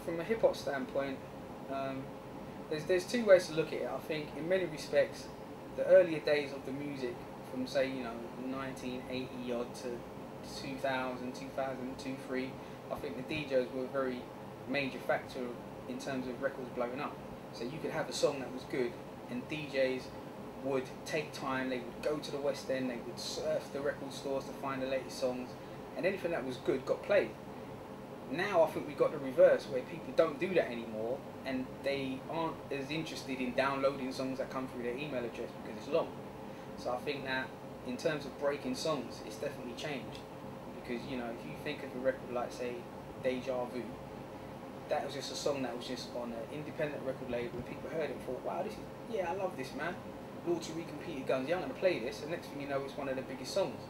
from a hip hop standpoint, um, there's two ways to look at it. I think in many respects, the earlier days of the music, from say 1980 odd to 2000, 2002, 3, I think the DJs were a very major factor in terms of records blowing up. So you could have a song that was good, and DJs would take time. They would go to the West End. They would surf the record stores to find the latest songs, and anything that was good got played. Now I think we got the reverse, where people don't do that anymore, and they aren't as interested in downloading songs that come through their email address because it's long. So I think that in terms of breaking songs, it's definitely changed. Because if you think of a record like, say, Deja Vu, that was just a song that was just on an independent record label, and people heard it and thought, wow, I love this, man. Lord Tariq and Peter Guns, yeah, I'm going to play this, and next thing you know, it's one of the biggest songs.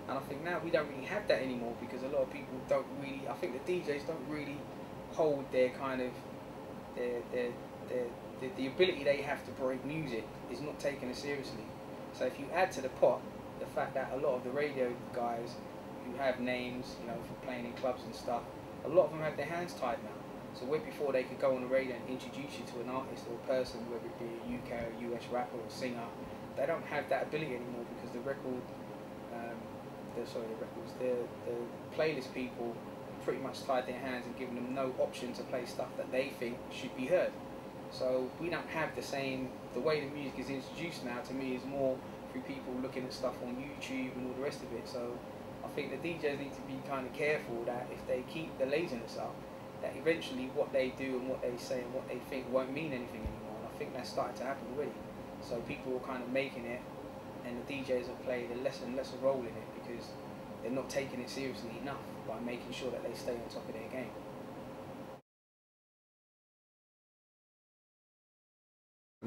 And I think now we don't really have that anymore, because a lot of people don't really, I think the DJs don't really hold their kind of, the ability they have to break music is not taken as seriously. So if you add to the pot the fact that a lot of the radio guys who have names, for playing in clubs and stuff, a lot of them have their hands tied now. So where before they could go on the radio and introduce you to an artist or a person, whether it be a UK or US rapper or singer, they don't have that ability anymore, because the playlist people pretty much tied their hands and given them no option to play stuff that they think should be heard. So we don't have the way the music is introduced now, to me, is more through people looking at stuff on YouTube and all the rest of it. So I think the DJs need to be kind of careful that if they keep the laziness up, that eventually what they do and what they say and what they think won't mean anything anymore. And I think that's starting to happen already. So people are kind of making it, and the DJs have played a less and lesser role in it, because they're not taking it seriously enough by making sure that they stay on top of their game.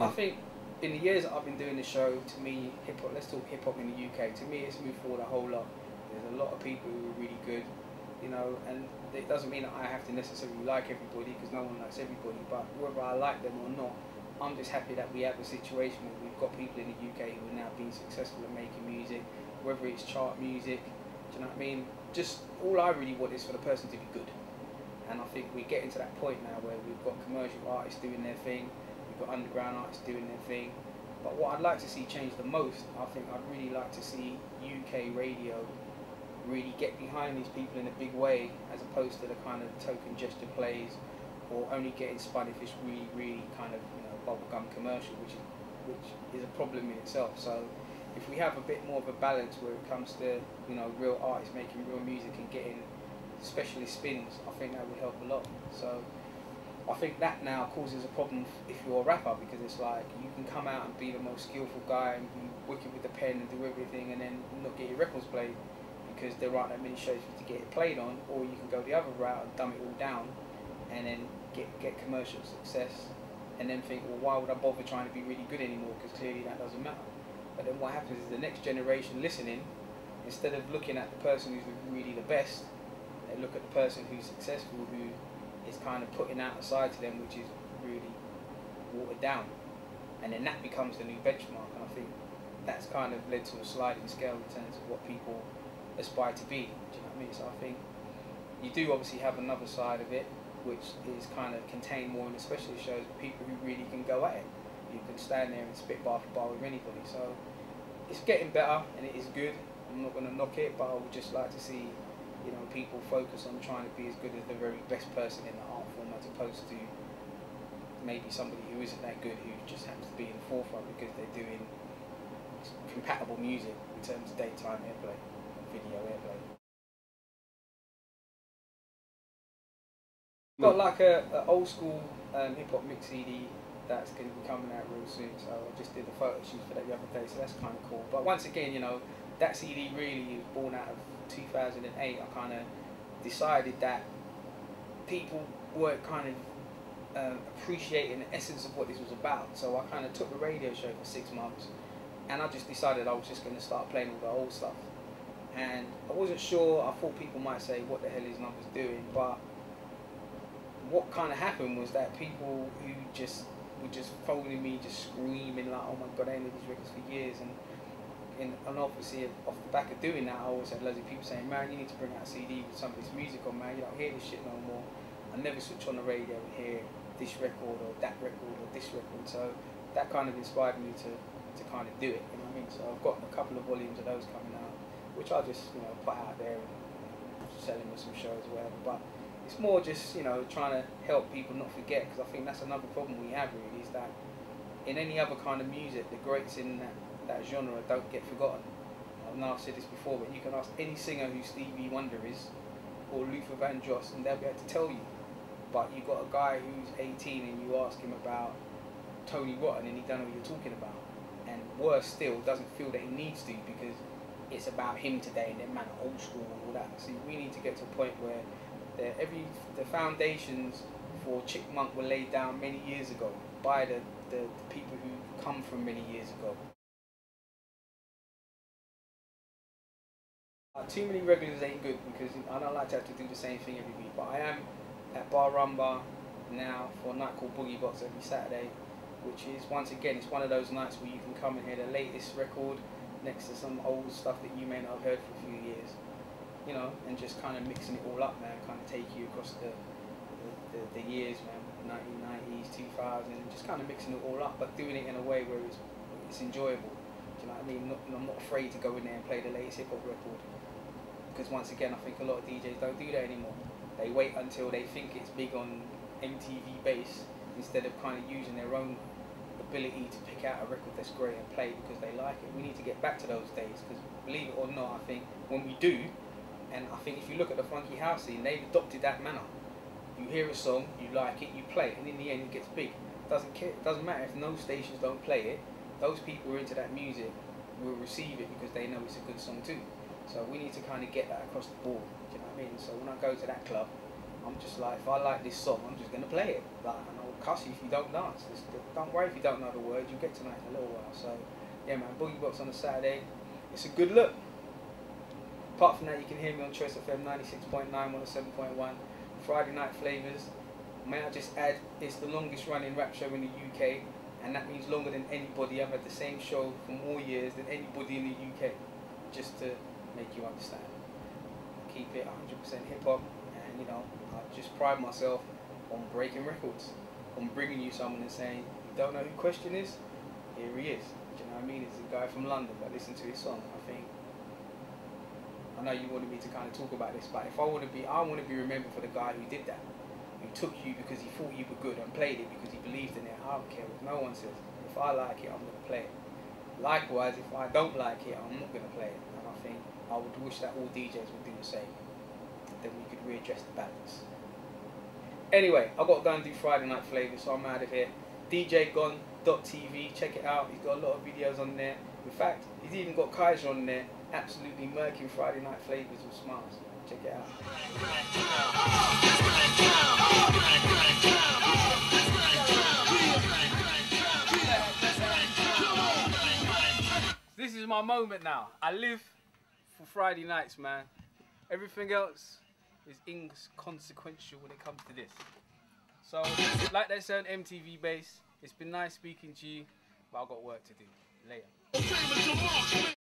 I think in the years that I've been doing the show, to me, hip hop, let's talk hip hop in the UK, to me it's moved forward a whole lot. There's a lot of people who are really good, and it doesn't mean that I have to necessarily like everybody, because no one likes everybody, but whether I like them or not, I'm just happy that we have a situation where we've got people in the UK who are now being successful at making music, whether it's chart music, do you know what I mean? Just all I really want is for the person to be good. And I think we're getting to that point now where we've got commercial artists doing their thing, we've got underground artists doing their thing. But what I'd like to see change the most, I think I'd really like to see UK radio really get behind these people in a big way, as opposed to the kind of token gesture plays, or only getting spun if it's really kind of bubblegum commercial, which is a problem in itself. So if we have a bit more of a balance where it comes to real artists making real music and getting specialist spins, I think that would help a lot. So I think that now causes a problem if you're a rapper, because it's like you can come out and be the most skillful guy and be wicked with the pen and do everything, and then not get your records played because there aren't that many shows for you to get it played on. Or you can go the other route and dumb it all down and then get commercial success, and then think, well, why would I bother trying to be really good anymore, because clearly that doesn't matter. But then what happens is the next generation listening, instead of looking at the person who's really the best, they look at the person who's successful, who is kind of putting out a side to them which is really watered down, and then that becomes the new benchmark. And I think that's kind of led to a sliding scale in terms of what people aspire to be. Do you know what I mean? So I think you do obviously have another side of it, which is kind of contained more in the specialist shows, people who really can go at it. You can stand there and spit bar for bar with anybody. So it's getting better and it is good. I'm not going to knock it, but I would just like to see people focus on trying to be as good as the very best person in the art form, as opposed to maybe somebody who isn't that good, who just happens to be in the forefront because they're doing compatible music in terms of daytime airplay, video airplay. Got like a old school hip hop mix CD that's going to be coming out real soon, so I just did the photo shoot for that the other day, so that's kind of cool. But once again, that CD really is born out of 2008. I kind of decided that people weren't kind of appreciating the essence of what this was about, so I kind of took the radio show for 6 months, and I just decided I was just going to start playing all the old stuff. And I wasn't sure, I thought people might say, what the hell is Numbers doing? But what kind of happened was that people who were just phoning me, just screaming like, oh my god, I ain't heard these records for years. And obviously off the back of doing that, I always had loads of people saying, man, you need to bring out a CD with some of this music on, man, you don't hear this shit no more. And I never switch on the radio and hear this record or that record or this record. So that kind of inspired me to kind of do it, you know what I mean? So I've got a couple of volumes of those coming out, which I'll just, you know, put out there and sell them with some shows or whatever. But it's more just, you know, trying to help people not forget, because I think that's another problem we have really, is that in any other kind of music, the greats in that genre don't get forgotten. I know I've said this before, but you can ask any singer who Stevie Wonder is, or Luther Vandross, and they'll be able to tell you. But you got a guy who's 18 and you ask him about Tony Rotten and he don't know what you're talking about. And worse still, doesn't feel that he needs to, because it's about him today and that man old school and all that. See, we need to get to a point where the foundations for Chipmunk were laid down many years ago by the people who come from many years ago. Too many regulars ain't good, because I don't like to have to do the same thing every week, but I am at Bar Rumba now for a night called Boogie Box every Saturday, which is, once again, it's one of those nights where you can come and hear the latest record next to some old stuff that you may not have heard for a few years, you know, and just kind of mixing it all up, man, kind of take you across the years, man, 1990s, 2000, and just kind of mixing it all up, but doing it in a way where it's enjoyable. Do you know what I mean? I'm not afraid to go in there and play the latest hip hop record, because once again, I think a lot of DJs don't do that anymore. They wait until they think it's big on MTV bass, instead of kind of using their own ability to pick out a record that's great and play because they like it. We need to get back to those days, because believe it or not, I think when we do, and I think if you look at the funky house scene, they've adopted that manner. You hear a song, you like it, you play it, and in the end it gets big. It doesn't matter if no stations don't play it. Those people who are into that music will receive it because they know it's a good song too. So we need to kind of get that across the board. Do you know what I mean? So when I go to that club, I'm just like, if I like this song, I'm just going to play it. Like, and I'll cuss you if you don't dance. Don't worry if you don't know the words, you'll get to know it in a little while. So yeah, man, Boogie Box on a Saturday, it's a good look. Apart from that, you can hear me on Choice FM 96.9, 107.1, Friday Night Flavours. May I just add, it's the longest running rap show in the UK, and that means longer than anybody. I've had the same show for more years than anybody in the UK, just to make you understand. Keep it 100% hip hop, and you know, I just pride myself on breaking records, on bringing you someone and saying, you don't know who Question is? Here he is. Do you know what I mean? It's a guy from London, but listen to his song. I know you wanted me to kind of talk about this, but if I want to be remembered for the guy who did that, who took you because he thought you were good and played it because he believed in it. I don't care what no one says. If I like it, I'm going to play it. Likewise, if I don't like it, I'm not going to play it. And I think I would wish that all DJs would do the same. Then we could readjust the balance. Anyway, I've got to go and do Friday Night Flavours, so I'm out of here. DJGone.tv, check it out. He's got a lot of videos on there. In fact, he's even got Kaiser on there, absolutely murking Friday Night Flavours with smiles. Check it out. This is my moment now. I live for Friday nights, man. Everything else is inconsequential when it comes to this. So, like they say on MTV Base, it's been nice speaking to you, but I've got work to do. Later.